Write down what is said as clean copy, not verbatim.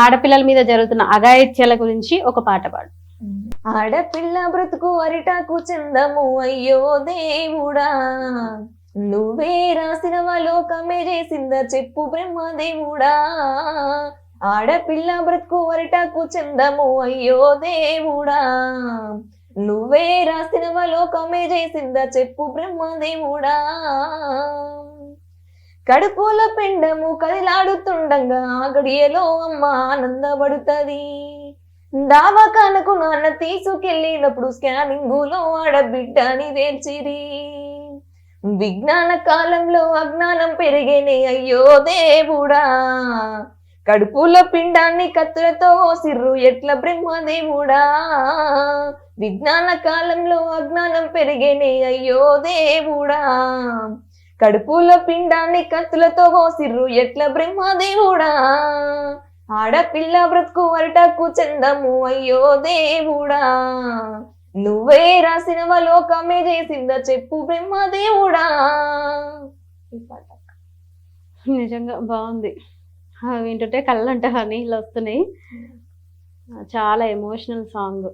ఆడపిల్లల మీద జరుగుతున్న అఘాయిత్యాల గురించి ఒక పాట పాడు. ఆడపిల్ల బ్రతుకు అరిటాకు చందము అయ్యో దేవుడా, నువ్వే రాసిన లోకమే చేసిందా చెప్పు బ్రహ్మదేవుడా. ఆడపిల్ల బ్రతుకు అరిటాకు చందము అయ్యో దేవుడా, నువ్వే రాసిన లోకమే చేసిందా చెప్పు బ్రహ్మదేవుడా. కడుపుల పిండము కదిలాడుతుండగా గడియలో అమ్మ ఆనందపడుతుంది. దావాఖానకు నాన్న తీసుకెళ్ళినప్పుడు స్కానింగులో ఆడబిడ్డని తేల్చిరి. విజ్ఞాన కాలంలో అజ్ఞానం పెరిగేనే అయ్యో దేవుడా, కడుపుల పిండాన్ని కత్తులతో సిర్రు ఎట్ల బ్రహ్మదేవుడా. విజ్ఞాన కాలంలో అజ్ఞానం పెరిగేనే అయ్యో దేవుడా, కడుపుల పిండాన్ని కత్తులతో కోసిర్రు ఎట్ల బ్రహ్మదేవుడా. ఆడపిల్ల బ్రతుకు అరిటాకు చందము అయ్యో దేవుడా, నువ్వే రాసిన లోకమే చేసిందా చెప్పు బ్రహ్మదేవుడా. నిజంగా బాగుంది. వింటుంటే కళ్ళంటే నీళ్ళు వస్తున్నాయి. చాలా ఎమోషనల్ సాంగ్.